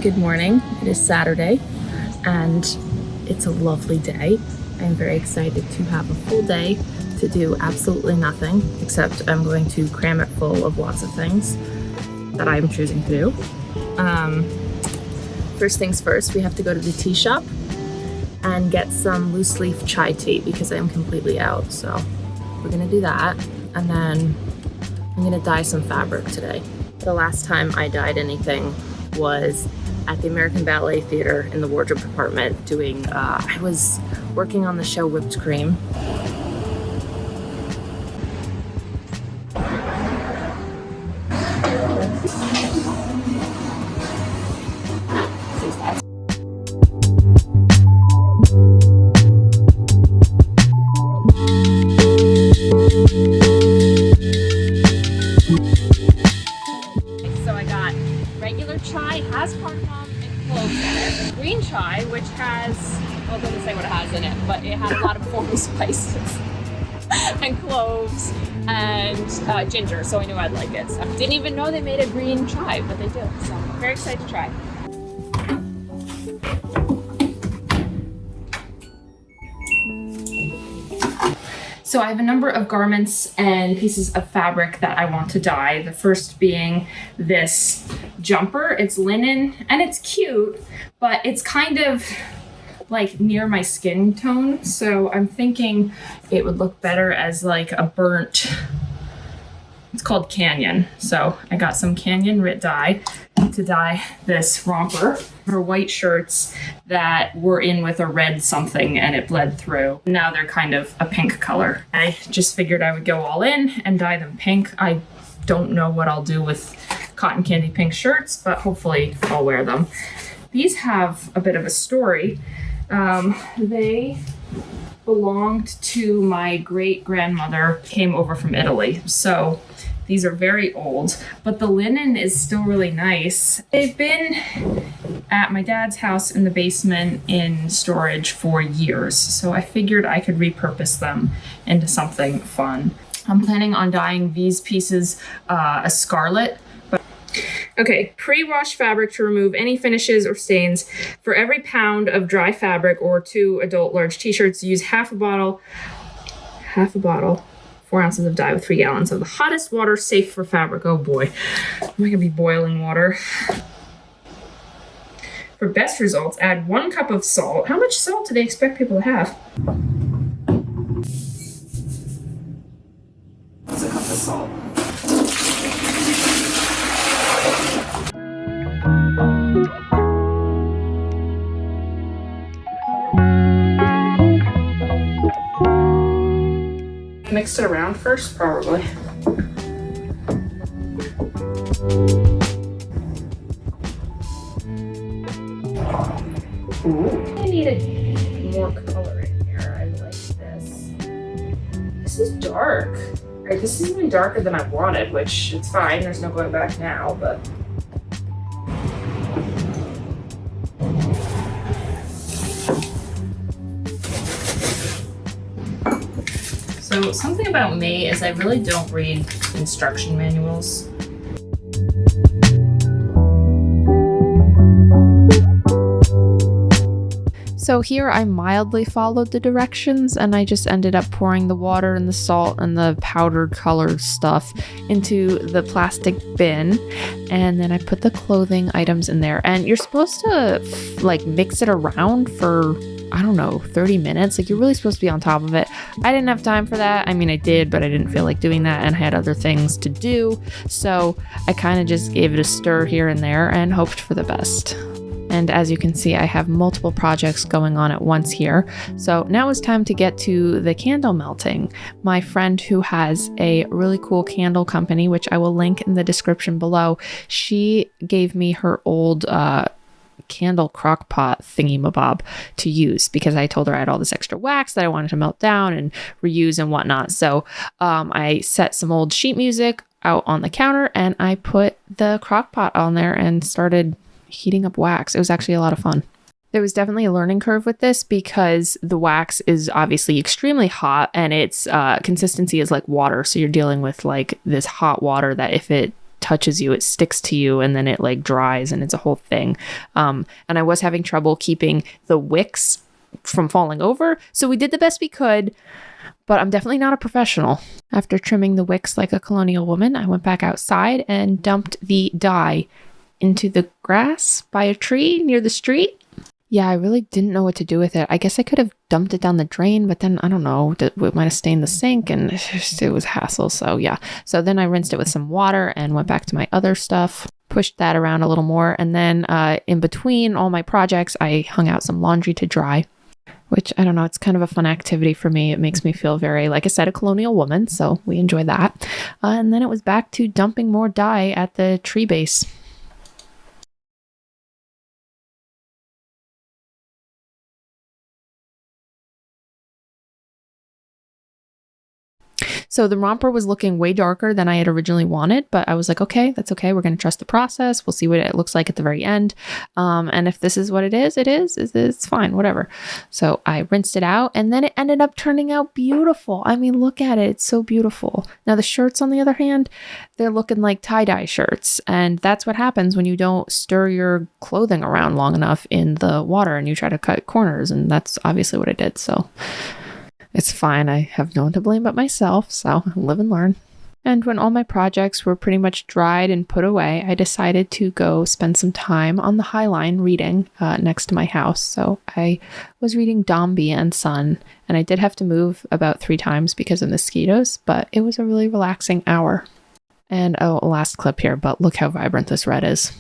Good morning. It is Saturday and it's a lovely day. I'm very excited to have a full day to do absolutely nothing, except I'm going to cram it full of lots of things that I'm choosing to do. First things first, we have to go to the tea shop and get some loose leaf chai tea because I'm completely out. So we're gonna do that, and then I'm gonna dye some fabric today. The last time I dyed anything was at the American Ballet Theater in the wardrobe department doing, I was working on the show Whipped Cream. So I got regular chai, has cardamom and cloves in it. Green chai, which has, well, it doesn't say what it has in it, but it had a lot of foreign spices and cloves and ginger, so I knew I'd like it. So I didn't even know they made a green chai, but they do. So I'm very excited to try. So I have a number of garments and pieces of fabric that I want to dye. The first being this jumper. It's linen and it's cute, but it's kind of like near my skin tone. So I'm thinking it would look better as like a burnt, it's called Canyon. So I got some Canyon Rit dye to dye this romper. Her white shirts that were in with a red something and it bled through. Now they're kind of a pink color. I just figured I would go all in and dye them pink. I don't know what I'll do with cotton candy pink shirts, but hopefully I'll wear them. These have a bit of a story. They belonged to my great grandmother, came over from Italy. So these are very old, but the linen is still really nice. They've been at my dad's house in the basement in storage for years, so I figured I could repurpose them into something fun. I'm planning on dyeing these pieces a scarlet. Okay, pre-wash fabric to remove any finishes or stains. For every pound of dry fabric or 2 adult large t-shirts, use half a bottle, 4 ounces of dye with 3 gallons of the hottest water safe for fabric. Oh boy, am I gonna be boiling water? For best results, add 1 cup of salt. How much salt do they expect people to have? That's a cup of salt. Mix it around first, probably. Ooh. I needed more color in here. I like this. This is dark. Right, this is even darker than I wanted, which it's fine. There's no going back now, but. So something about me is I really don't read instruction manuals. So here I mildly followed the directions and I just ended up pouring the water and the salt and the powdered colored stuff into the plastic bin, and then I put the clothing items in there, and you're supposed to like mix it around for, I don't know, 30 minutes. Like, you're really supposed to be on top of it. I didn't have time for that. I mean, I did, but I didn't feel like doing that and I had other things to do. So I kind of just gave it a stir here and there and hoped for the best. And as you can see, I have multiple projects going on at once here. So now it's time to get to the candle melting. My friend who has a really cool candle company, which I will link in the description below, she gave me her old candle crock pot thingy-mabob to use because I told her I had all this extra wax that I wanted to melt down and reuse and whatnot. So I set some old sheet music out on the counter and I put the crock pot on there and started heating up wax. It was actually a lot of fun. There was definitely a learning curve with this because the wax is obviously extremely hot and its consistency is like water. So you're dealing with like this hot water that if it touches you, it sticks to you, and then it like dries, and it's a whole thing. And I was having trouble keeping the wicks from falling over, so we did the best we could, but I'm definitely not a professional. After trimming the wicks like a colonial woman, I went back outside and dumped the dye into the grass by a tree near the street. Yeah, I really didn't know what to do with it. I guess I could have dumped it down the drain, but then I don't know, it might have stained the sink, and it was a hassle. So yeah, so then I rinsed it with some water and went back to my other stuff, pushed that around a little more, and then in between all my projects, I hung out some laundry to dry, which I don't know, it's kind of a fun activity for me. It makes me feel very, like I said, a colonial woman, so we enjoyed that. And then it was back to dumping more dye at the tree base. So the romper was looking way darker than I had originally wanted, but I was like, okay, that's okay. We're going to trust the process. We'll see what it looks like at the very end. And if this is what it is, it's fine, whatever. So I rinsed it out, and then it ended up turning out beautiful. I mean, look at it. It's so beautiful. Now the shirts, on the other hand, they're looking like tie-dye shirts. And that's what happens when you don't stir your clothing around long enough in the water and you try to cut corners. And that's obviously what I did. So it's fine. I have no one to blame but myself, so live and learn. And when all my projects were pretty much dried and put away, I decided to go spend some time on the High Line reading next to my house. So I was reading Dombey and Son, and I did have to move about 3 times because of mosquitoes, but it was a really relaxing hour. And last clip here, but look how vibrant this red is.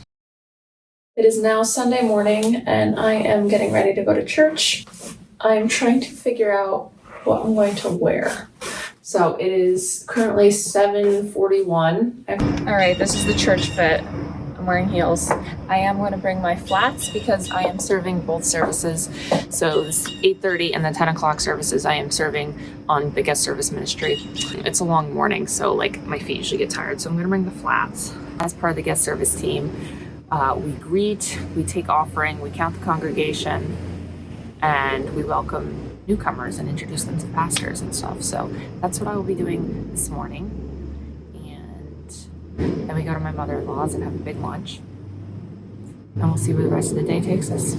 It is now Sunday morning, and I am getting ready to go to church. I'm trying to figure out what I'm going to wear. So it is currently 7:41. All right, this is the church fit. I'm wearing heels. I am going to bring my flats because I am serving both services. So this 8:30 and the 10 o'clock services I am serving on the guest service ministry. It's a long morning, so like my feet usually get tired. So I'm going to bring the flats. As part of the guest service team, we greet, we take offering, we count the congregation, and we welcome newcomers and introduce them to pastors and stuff. So that's what I will be doing this morning. And then we go to my mother-in-law's and have a big lunch. And we'll see where the rest of the day takes us.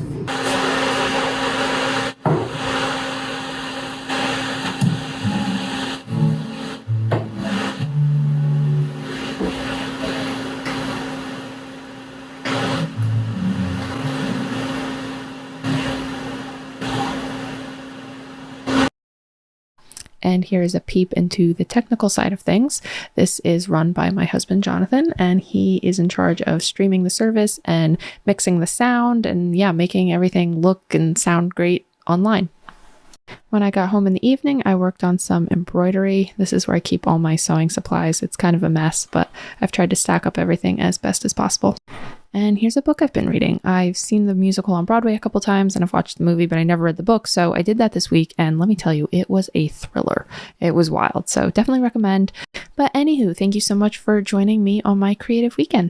And here's a peep into the technical side of things. This is run by my husband, Jonathan, and he is in charge of streaming the service and mixing the sound and making everything look and sound great online. When I got home in the evening, I worked on some embroidery. This is where I keep all my sewing supplies. It's kind of a mess, but I've tried to stack up everything as best as possible. And here's a book I've been reading. I've seen the musical on Broadway a couple times, and I've watched the movie, but I never read the book. So I did that this week, and let me tell you, it was a thriller. It was wild, so definitely recommend. But anywho, thank you so much for joining me on my creative weekend.